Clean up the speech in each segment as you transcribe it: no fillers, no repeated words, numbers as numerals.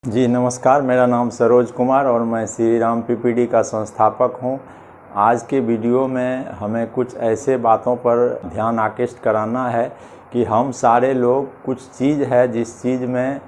जी नमस्कार, मेरा नाम सरोज कुमार और मैं श्री राम पीपीडी का संस्थापक हूं। आज के वीडियो में हमें कुछ ऐसे बातों पर ध्यान आकृष्ट कराना है कि हम सारे लोग कुछ चीज़ है जिस चीज़ में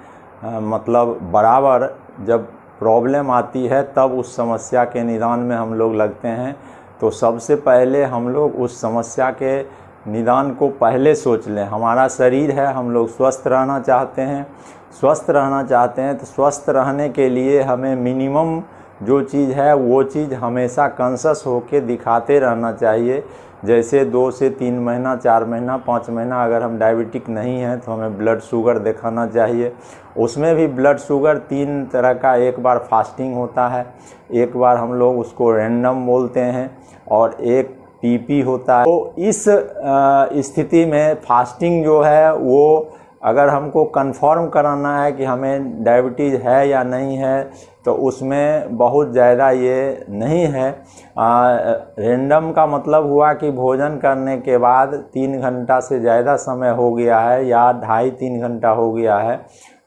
मतलब बराबर जब प्रॉब्लम आती है तब उस समस्या के निदान में हम लोग लगते हैं। तो सबसे पहले हम लोग उस समस्या के निदान को पहले सोच लें। हमारा शरीर है, हम लोग स्वस्थ रहना चाहते हैं। स्वस्थ रहना चाहते हैं तो स्वस्थ रहने के लिए हमें मिनिमम जो चीज़ है वो चीज़ हमेशा कॉन्शस होके दिखाते रहना चाहिए। जैसे 2 से 3 महीना, 4 महीना, 5 महीना अगर हम डायबिटिक नहीं हैं तो हमें ब्लड शुगर दिखाना चाहिए। उसमें भी ब्लड शुगर 3 तरह का, एक बार फास्टिंग होता है, एक बार हम लोग उसको रैंडम बोलते हैं और एक पीपी होता है। तो इस स्थिति में फास्टिंग जो है वो अगर हमको कंफर्म कराना है कि हमें डायबिटीज़ है या नहीं है तो उसमें बहुत ज़्यादा ये नहीं है। रैंडम का मतलब हुआ कि भोजन करने के बाद 3 घंटा से ज़्यादा समय हो गया है या 2.5-3 घंटा हो गया है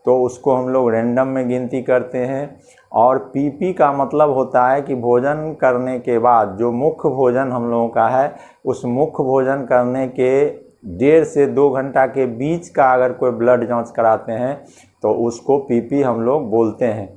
तो उसको हम लोग रैंडम में गिनती करते हैं। और पीपी का मतलब होता है कि भोजन करने के बाद जो मुख्य भोजन हम लोगों का है उस मुख्य भोजन करने के 1.5 से 2 घंटा के बीच का अगर कोई ब्लड जांच कराते हैं तो उसको पीपी हम लोग बोलते हैं।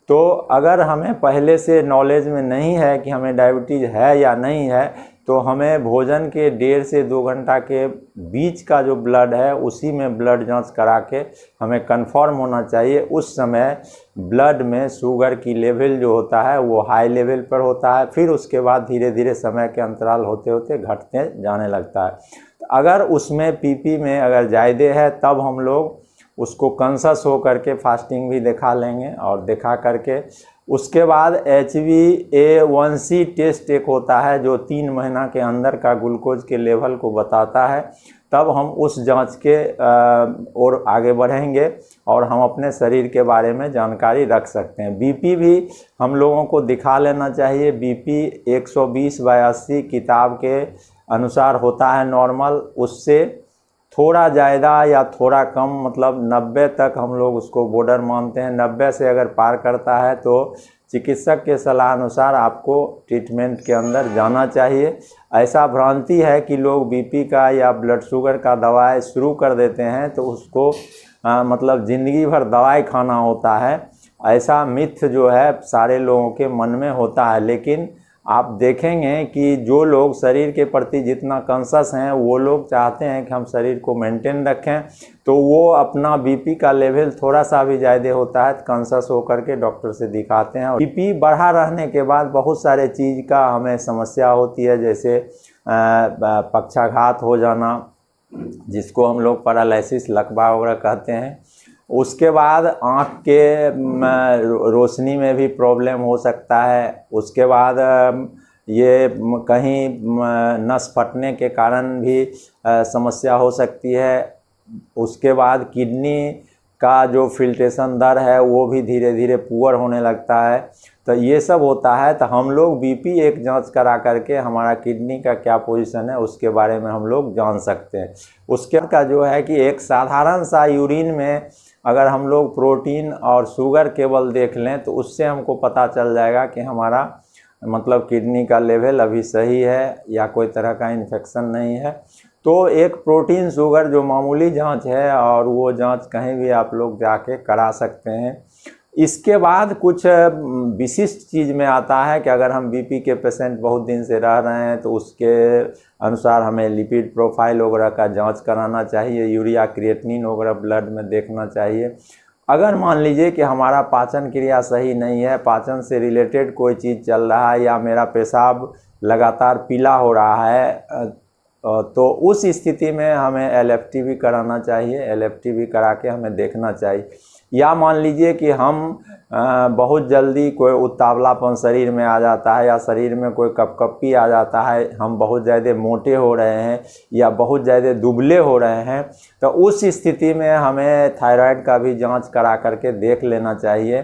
तो अगर हमें पहले से नॉलेज में नहीं है कि हमें डायबिटीज़ है या नहीं है तो हमें भोजन के 1.5 से 2 घंटा के बीच का जो ब्लड है उसी में ब्लड जांच करा के हमें कंफर्म होना चाहिए। उस समय ब्लड में शुगर की लेवल जो होता है वो हाई लेवल पर होता है, फिर उसके बाद धीरे धीरे समय के अंतराल होते होते घटते जाने लगता है। अगर उसमें पीपी में अगर ज़्यादा है तब हम लोग उसको कॉन्शस हो करके फास्टिंग भी दिखा लेंगे और दिखा करके उसके बाद HbA1c टेस्ट एक होता है जो 3 महीना के अंदर का ग्लूकोज के लेवल को बताता है। तब हम उस जांच के और आगे बढ़ेंगे और हम अपने शरीर के बारे में जानकारी रख सकते हैं। बीपी भी हम लोगों को दिखा लेना चाहिए। बीपी 120/80 किताब के अनुसार होता है नॉर्मल, उससे थोड़ा ज़्यादा या थोड़ा कम मतलब 90 तक हम लोग उसको बॉर्डर मानते हैं। 90 से अगर पार करता है तो चिकित्सक के सलाह अनुसार आपको ट्रीटमेंट के अंदर जाना चाहिए। ऐसा भ्रांति है कि लोग बीपी का या ब्लड शुगर का दवाई शुरू कर देते हैं तो उसको मतलब ज़िंदगी भर दवाई खाना होता है। ऐसा मिथ जो है सारे लोगों के मन में होता है। लेकिन आप देखेंगे कि जो लोग शरीर के प्रति जितना कॉन्शस हैं वो लोग चाहते हैं कि हम शरीर को मेंटेन रखें, तो वो अपना बीपी का लेवल थोड़ा सा भी ज़्यादा होता है तो कॉन्शस होकर के डॉक्टर से दिखाते हैं। और बीपी बढ़ा रहने के बाद बहुत सारे चीज़ का हमें समस्या होती है, जैसे पक्षाघात हो जाना जिसको हम लोग पैरालिसिस लकवा वगैरह कहते हैं। उसके बाद आँख के रोशनी में भी प्रॉब्लम हो सकता है। उसके बाद ये कहीं नस फटने के कारण भी समस्या हो सकती है। उसके बाद किडनी का जो फिल्ट्रेशन दर है वो भी धीरे धीरे पुअर होने लगता है। तो ये सब होता है। तो हम लोग बीपी एक जांच करा करके हमारा किडनी का क्या पोजीशन है उसके बारे में हम लोग जान सकते हैं। उसके का जो है कि एक साधारण सा यूरिन में अगर हम लोग प्रोटीन और शुगर केवल देख लें तो उससे हमको पता चल जाएगा कि हमारा मतलब किडनी का लेवल अभी सही है या कोई तरह का इन्फेक्शन नहीं है। तो एक प्रोटीन शुगर जो मामूली जांच है और वो जांच कहीं भी आप लोग जाके करा सकते हैं। इसके बाद कुछ विशिष्ट चीज़ में आता है कि अगर हम बीपी के पेशेंट बहुत दिन से रह रहे हैं तो उसके अनुसार हमें लिपिड प्रोफाइल वगैरह का जांच कराना चाहिए, यूरिया क्रिएटिनिन वगैरह ब्लड में देखना चाहिए। अगर मान लीजिए कि हमारा पाचन क्रिया सही नहीं है, पाचन से रिलेटेड कोई चीज़ चल रहा है या मेरा पेशाब लगातार पीला हो रहा है तो उस स्थिति में हमें LFT भी कराना चाहिए। LFT भी करा के हमें देखना चाहिए। या मान लीजिए कि हम बहुत जल्दी कोई उतावलापन शरीर में आ जाता है या शरीर में कोई कपकपी आ जाता है, हम बहुत ज़्यादा मोटे हो रहे हैं या बहुत ज़्यादा दुबले हो रहे हैं, तो उस स्थिति में हमें थायराइड का भी जांच करा करके देख लेना चाहिए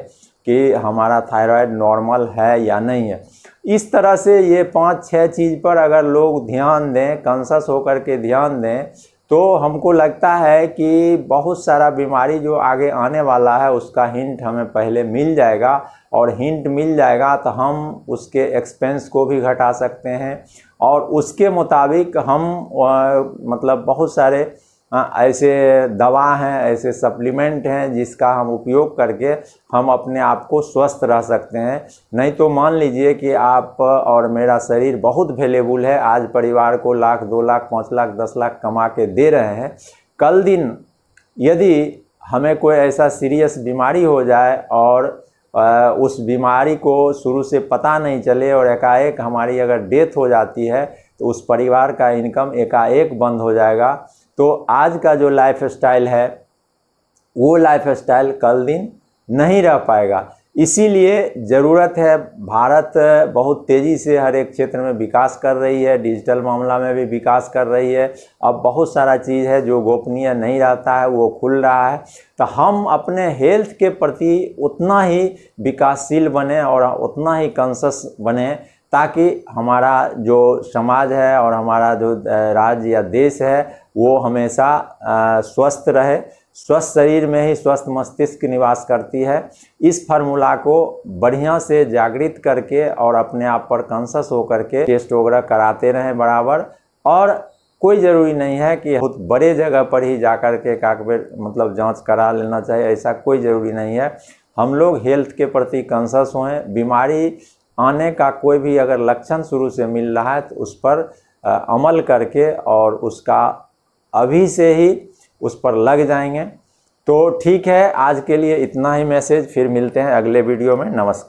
कि हमारा थायराइड नॉर्मल है या नहीं है। इस तरह से ये 5-6 चीज़ पर अगर लोग ध्यान दें, कॉन्शस होकर के ध्यान दें तो हमको लगता है कि बहुत सारा बीमारी जो आगे आने वाला है उसका हिंट हमें पहले मिल जाएगा, और हिंट मिल जाएगा तो हम उसके एक्सपेंस को भी घटा सकते हैं, और उसके मुताबिक हम मतलब बहुत सारे ऐसे दवा हैं, ऐसे सप्लीमेंट हैं जिसका हम उपयोग करके हम अपने आप को स्वस्थ रह सकते हैं। नहीं तो मान लीजिए कि आप और मेरा शरीर बहुत वैल्यूएबल है, आज परिवार को लाख, 2 लाख, 5 लाख, 10 लाख कमा के दे रहे हैं, कल दिन यदि हमें कोई ऐसा सीरियस बीमारी हो जाए और उस बीमारी को शुरू से पता नहीं चले और एकाएक हमारी अगर डेथ हो जाती है तो उस परिवार का इनकम एकाएक बंद हो जाएगा। तो आज का जो लाइफ स्टाइल है वो लाइफ स्टाइल कल दिन नहीं रह पाएगा। इसीलिए ज़रूरत है, भारत बहुत तेज़ी से हर एक क्षेत्र में विकास कर रही है, डिजिटल मामला में भी विकास कर रही है। अब बहुत सारा चीज़ है जो गोपनीय नहीं रहता है वो खुल रहा है। तो हम अपने हेल्थ के प्रति उतना ही विकासशील बने और उतना ही कॉन्शियस बने ताकि हमारा जो समाज है और हमारा जो राज्य या देश है वो हमेशा स्वस्थ रहे। स्वस्थ शरीर में ही स्वस्थ मस्तिष्क निवास करती है। इस फार्मूला को बढ़िया से जागृत करके और अपने आप पर कॉन्शियस होकर के टेस्ट वगैरह कराते रहें बराबर। और कोई ज़रूरी नहीं है कि बहुत बड़े जगह पर ही जाकर के मतलब जांच करा लेना चाहिए, ऐसा कोई ज़रूरी नहीं है। हम लोग हेल्थ के प्रति कॉन्शियस हों। बीमारी आने का कोई भी अगर लक्षण शुरू से मिल रहा है तो उस पर अमल करके और उसका अभी से ही उस पर लग जाएंगे तो ठीक है। आज के लिए इतना ही मैसेज, फिर मिलते हैं अगले वीडियो में। नमस्कार।